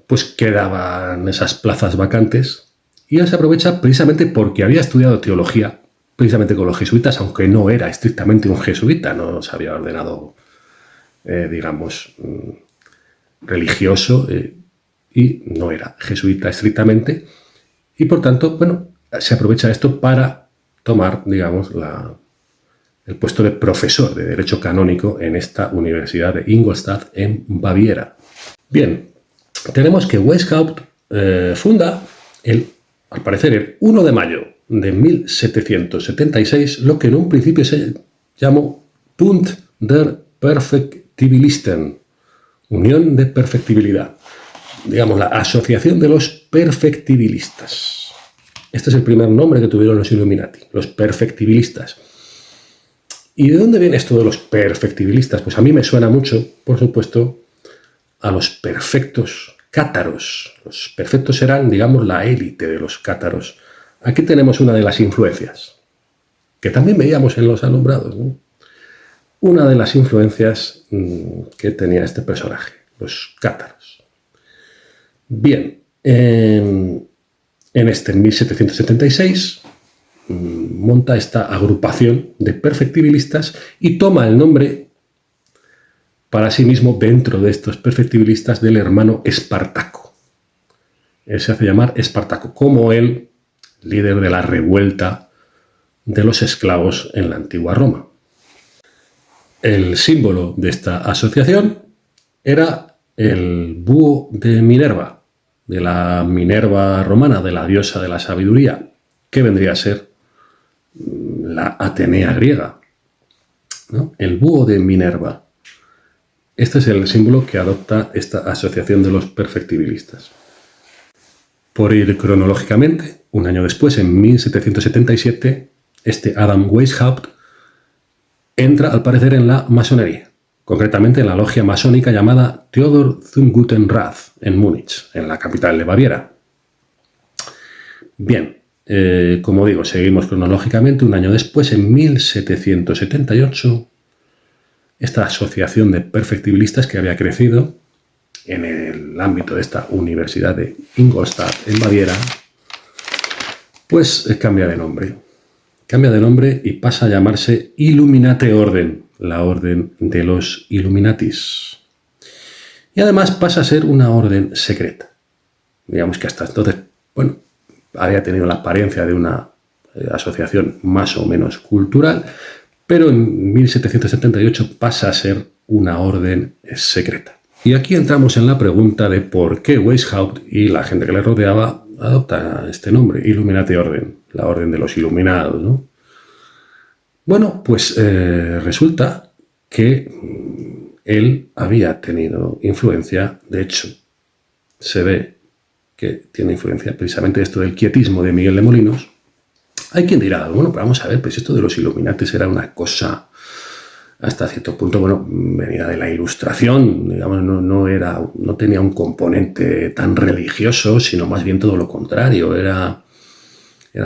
pues quedaban esas plazas vacantes, y él se aprovecha precisamente porque había estudiado teología precisamente con los jesuitas, aunque no era estrictamente un jesuita, no se había ordenado, digamos, religioso, y no era jesuita estrictamente, y por tanto, bueno, se aprovecha esto para tomar, digamos, el puesto de profesor de Derecho Canónico en esta Universidad de Ingolstadt, en Baviera. Bien, tenemos que Weishaupt funda, al parecer, el 1 de mayo de 1776, lo que en un principio se llamó Bund der Perfektibilisten, Unión de Perfectibilidad, digamos, la Asociación de los Perfectibilistas. Este es el primer nombre que tuvieron los Illuminati, los Perfectibilistas. ¿Y de dónde viene esto de los perfectibilistas? Pues a mí me suena mucho, por supuesto, a los perfectos cátaros. Los perfectos serán, digamos, la élite de los cátaros. Aquí tenemos una de las influencias, que también veíamos en los alumbrados, ¿no? Una de las influencias que tenía este personaje, los cátaros. Bien, en 1776... monta esta agrupación de perfectibilistas y toma el nombre para sí mismo dentro de estos perfectibilistas del hermano Espartaco. Él se hace llamar Espartaco, como el líder de la revuelta de los esclavos en la antigua Roma. El símbolo de esta asociación era el búho de Minerva, de la Minerva romana, de la diosa de la sabiduría, que vendría a ser la Atenea griega, ¿no? El búho de Minerva. Este es el símbolo que adopta esta asociación de los perfectibilistas. Por ir cronológicamente, un año después, en 1777, este Adam Weishaupt entra, al parecer, en la masonería, concretamente en la logia masónica llamada Theodor zum Guten Rat, en Múnich, en la capital de Baviera. Bien, como digo, seguimos cronológicamente. Un año después, en 1778, esta asociación de perfectibilistas que había crecido en el ámbito de esta Universidad de Ingolstadt, en Baviera, pues cambia de nombre. Cambia de nombre y pasa a llamarse Illuminate Orden, la orden de los Illuminatis. Y además pasa a ser una orden secreta. Digamos que hasta entonces, bueno, había tenido la apariencia de una asociación más o menos cultural, pero en 1778 pasa a ser una orden secreta. Y aquí entramos en la pregunta de por qué Weishaupt y la gente que le rodeaba adopta este nombre, Illuminati Orden, la orden de los iluminados, ¿no? Bueno, pues resulta que él había tenido influencia, de hecho, se ve que tiene influencia precisamente esto del quietismo de Miguel de Molinos. Hay quien dirá, bueno, pero vamos a ver, pues esto de los Illuminatis era una cosa hasta cierto punto, bueno, venida de la Ilustración, digamos, no tenía un componente tan religioso, sino más bien todo lo contrario, eran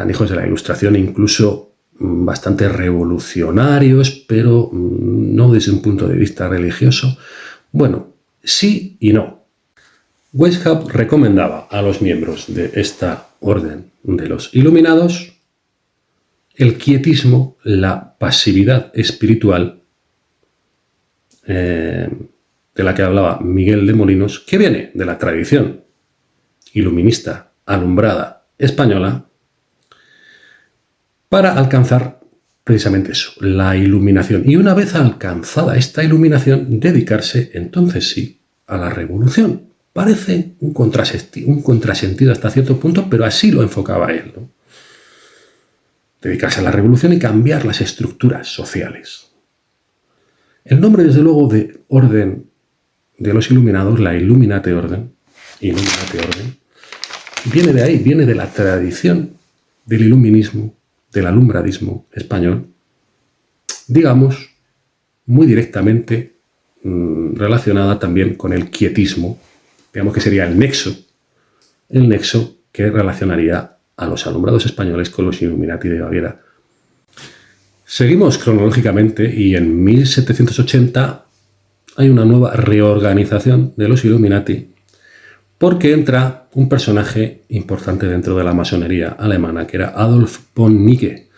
hijos de la Ilustración, incluso bastante revolucionarios, pero no desde un punto de vista religioso. Bueno, sí y no. Weishaupt recomendaba a los miembros de esta orden de los iluminados el quietismo, la pasividad espiritual de la que hablaba Miguel de Molinos, que viene de la tradición iluminista alumbrada española, para alcanzar precisamente eso, la iluminación. Y una vez alcanzada esta iluminación, dedicarse entonces sí a la revolución. Parece un contrasentido hasta cierto punto, pero así lo enfocaba él, ¿no? Dedicarse a la revolución y cambiar las estructuras sociales. El nombre, desde luego, de orden de los iluminados, la Illuminati Orden, viene de ahí, viene de la tradición del iluminismo, del alumbradismo español, digamos, muy directamente relacionada también con el quietismo, digamos que sería el nexo que relacionaría a los alumbrados españoles con los Illuminati de Baviera. Seguimos cronológicamente y en 1780 hay una nueva reorganización de los Illuminati porque entra un personaje importante dentro de la masonería alemana, que era Adolf von Nigge.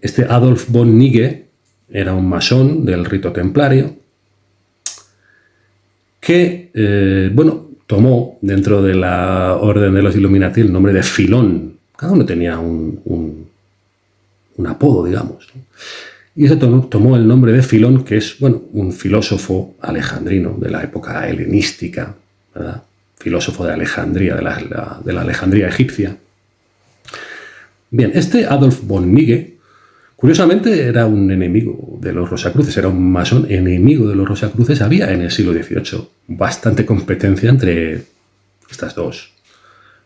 Este Adolf von Nigge era un masón del rito templario que, tomó dentro de la orden de los Illuminati el nombre de Filón. Cada uno tenía un apodo, digamos, ¿no? Y eso tomó el nombre de Filón, que es, un filósofo alejandrino de la época helenística, ¿verdad? Filósofo de Alejandría, de la Alejandría egipcia. Bien, este Adolf von Nigge, curiosamente, era un enemigo de los Rosacruces, era un masón enemigo de los Rosacruces. Había en el siglo XVIII bastante competencia entre estas dos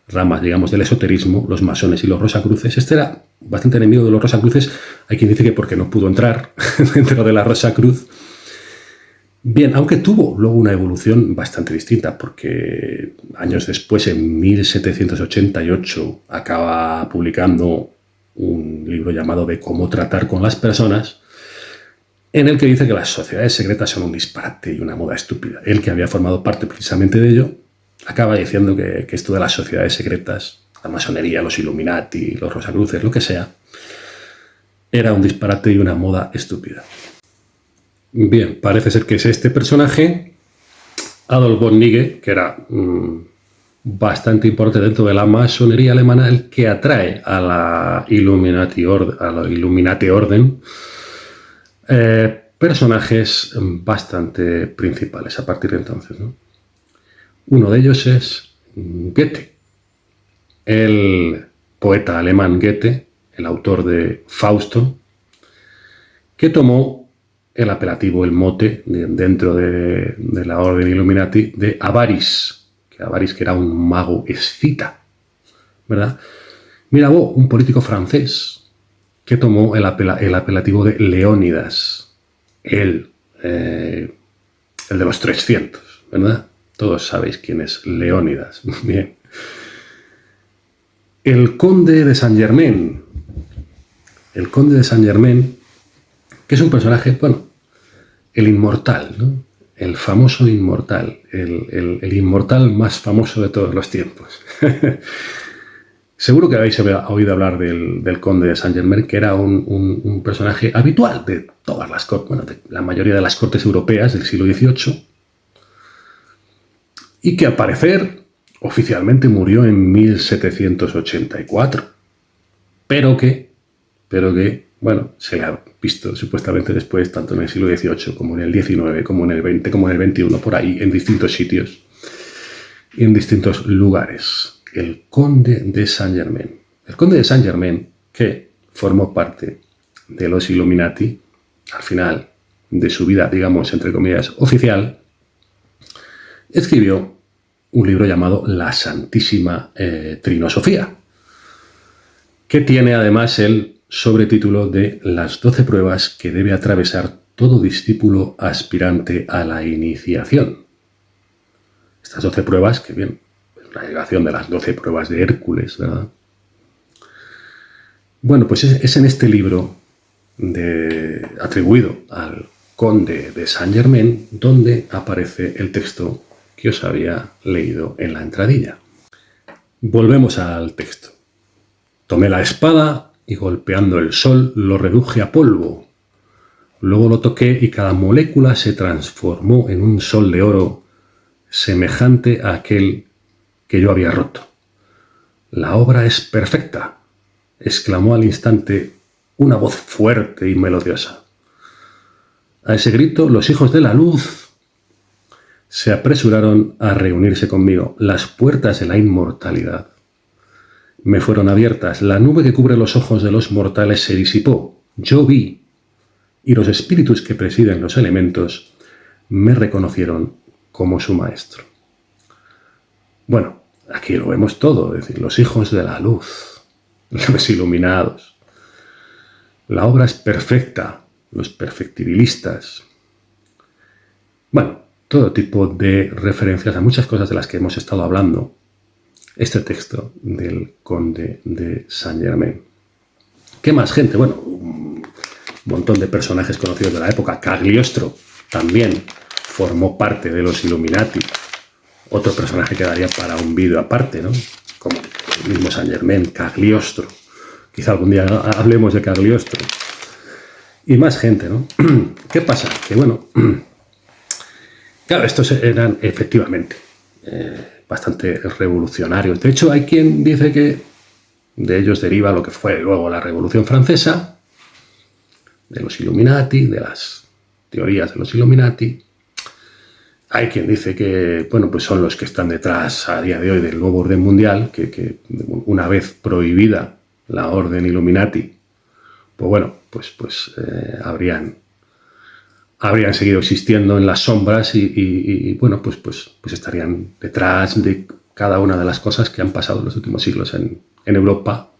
ramas, digamos, del esoterismo, los masones y los Rosacruces. Este era bastante enemigo de los Rosacruces. Hay quien dice que porque no pudo entrar dentro de la Rosacruz. Bien, aunque tuvo luego una evolución bastante distinta, porque años después, en 1788, acaba publicando un libro llamado De cómo tratar con las personas, en el que dice que las sociedades secretas son un disparate y una moda estúpida. Él, que había formado parte precisamente de ello, acaba diciendo que esto de las sociedades secretas, la masonería, los Illuminati, los Rosacruces, lo que sea, era un disparate y una moda estúpida. Bien, parece ser que es este personaje, Adolf von Nigge, que era bastante importante dentro de la masonería alemana, el que atrae a la Illuminati Orden personajes bastante principales a partir de entonces, ¿no? Uno de ellos es Goethe, el poeta alemán Goethe, el autor de Fausto, que tomó el apelativo, el mote, dentro de la orden Illuminati, de Avaris, que era un mago escita, ¿verdad? Mirabeau, un político francés, que tomó el apelativo de Leónidas, el de los 300, ¿verdad? Todos sabéis quién es Leónidas. Bien. El conde de Saint-Germain. El conde de Saint-Germain, que es un personaje, el inmortal, ¿no? El famoso inmortal, el inmortal más famoso de todos los tiempos. Seguro que habéis oído hablar del conde de Saint-Germain, que era un personaje habitual de todas las cortes, de la mayoría de las cortes europeas del siglo XVIII, y que al parecer oficialmente murió en 1784, pero que pero que, bueno, se le ha visto supuestamente después, tanto en el siglo XVIII como en el XIX, como en el XX, como en el XXI, por ahí, en distintos sitios y en distintos lugares. El Conde de Saint-Germain. El Conde de Saint-Germain, que formó parte de los Illuminati, al final de su vida, digamos, entre comillas, oficial, escribió un libro llamado La Santísima Trinosofía, que tiene además el sobretítulo de Las 12 pruebas que debe atravesar todo discípulo aspirante a la iniciación. Estas 12 pruebas, que bien, es una derivación de las 12 pruebas de Hércules, ¿verdad? Bueno, pues es en este libro atribuido al Conde de Saint-Germain donde aparece el texto que os había leído en la entradilla. Volvemos al texto. Tomé la espada y golpeando el sol lo reduje a polvo. Luego lo toqué y cada molécula se transformó en un sol de oro semejante a aquel que yo había roto. La obra es perfecta, exclamó al instante una voz fuerte y melodiosa. A ese grito, los hijos de la luz se apresuraron a reunirse conmigo. Las puertas de la inmortalidad me fueron abiertas. La nube que cubre los ojos de los mortales se disipó. Yo vi, y los espíritus que presiden los elementos me reconocieron como su maestro. Bueno, aquí lo vemos todo, es decir, los hijos de la luz, los iluminados. La obra es perfecta, los perfectibilistas. Bueno, todo tipo de referencias a muchas cosas de las que hemos estado hablando. Este texto del Conde de Saint-Germain. ¿Qué más gente? Bueno, un montón de personajes conocidos de la época. Cagliostro también formó parte de los Illuminati. Otro personaje que daría para un vídeo aparte, ¿no? Como el mismo Saint-Germain, Cagliostro. Quizá algún día hablemos de Cagliostro. Y más gente, ¿no? ¿Qué pasa? Que bueno, claro, estos eran efectivamente bastante revolucionarios. De hecho, hay quien dice que de ellos deriva lo que fue luego la Revolución Francesa, de los Illuminati, de las teorías de los Illuminati. Hay quien dice que, bueno, pues son los que están detrás a día de hoy del nuevo orden mundial, que una vez prohibida la orden Illuminati, pues bueno, pues habrían seguido existiendo en las sombras y bueno, pues estarían detrás de cada una de las cosas que han pasado en los últimos siglos en Europa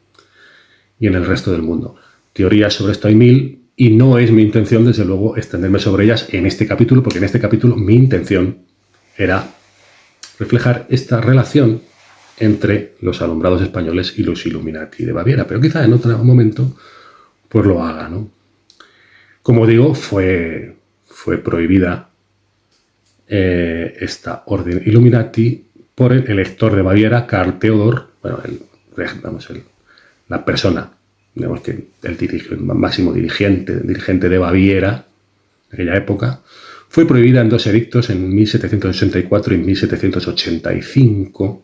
y en el resto del mundo. Teorías sobre esto hay mil y no es mi intención, desde luego, extenderme sobre ellas en este capítulo, porque en este capítulo mi intención era reflejar esta relación entre los alumbrados españoles y los Illuminati de Baviera, pero quizá en otro momento pues lo haga, ¿no? Como digo, fue prohibida esta orden Illuminati por el elector de Baviera, Karl Theodor, bueno, la persona, digamos que el máximo dirigente de Baviera de aquella época. Fue prohibida en dos edictos en 1784 y 1785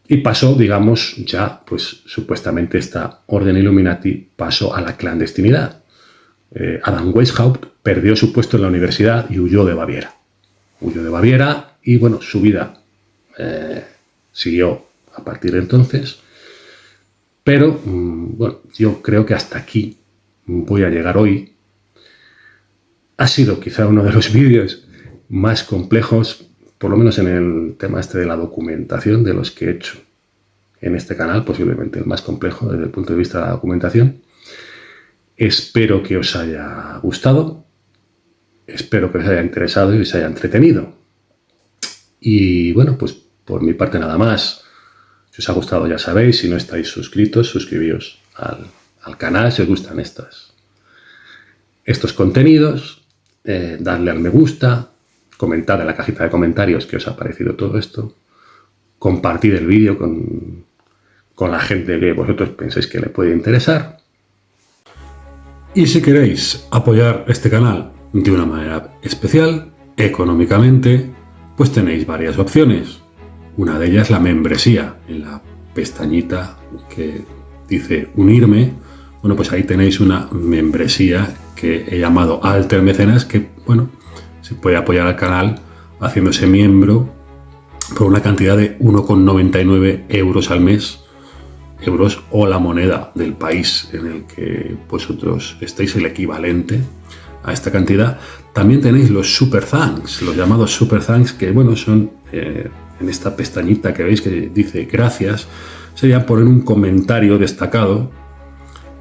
y pasó, digamos, ya, pues supuestamente esta orden Illuminati pasó a la clandestinidad. Adam Weishaupt perdió su puesto en la universidad y huyó de Baviera. Huyó de Baviera y, bueno, su vida siguió a partir de entonces. Pero, bueno, yo creo que hasta aquí voy a llegar hoy. Ha sido quizá uno de los vídeos más complejos, por lo menos en el tema este de la documentación, de los que he hecho en este canal, posiblemente el más complejo desde el punto de vista de la documentación. Espero que os haya gustado, espero que os haya interesado y os haya entretenido. Y bueno, pues por mi parte nada más. Si os ha gustado ya sabéis, si no estáis suscritos, suscribíos al canal si os gustan estos contenidos, darle al me gusta, comentar en la cajita de comentarios qué os ha parecido todo esto, compartir el vídeo con la gente que vosotros penséis que le puede interesar. Y si queréis apoyar este canal de una manera especial, económicamente, pues tenéis varias opciones. Una de ellas la membresía, en la pestañita que dice unirme, bueno, pues ahí tenéis una membresía que he llamado Alter Mecenas, que, bueno, se puede apoyar al canal haciéndose miembro por una cantidad de 1,99 euros al mes, euros o la moneda del país en el que vosotros estéis, el equivalente a esta cantidad. También tenéis los Super Thanks, los llamados Super Thanks, que, bueno, son en esta pestañita que veis que dice gracias, sería poner un comentario destacado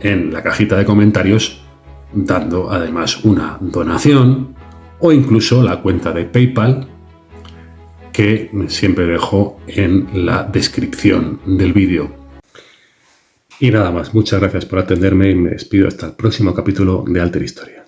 en la cajita de comentarios, dando además una donación o incluso la cuenta de PayPal, que siempre dejo en la descripción del vídeo. Y nada más, muchas gracias por atenderme y me despido hasta el próximo capítulo de Alter Historia.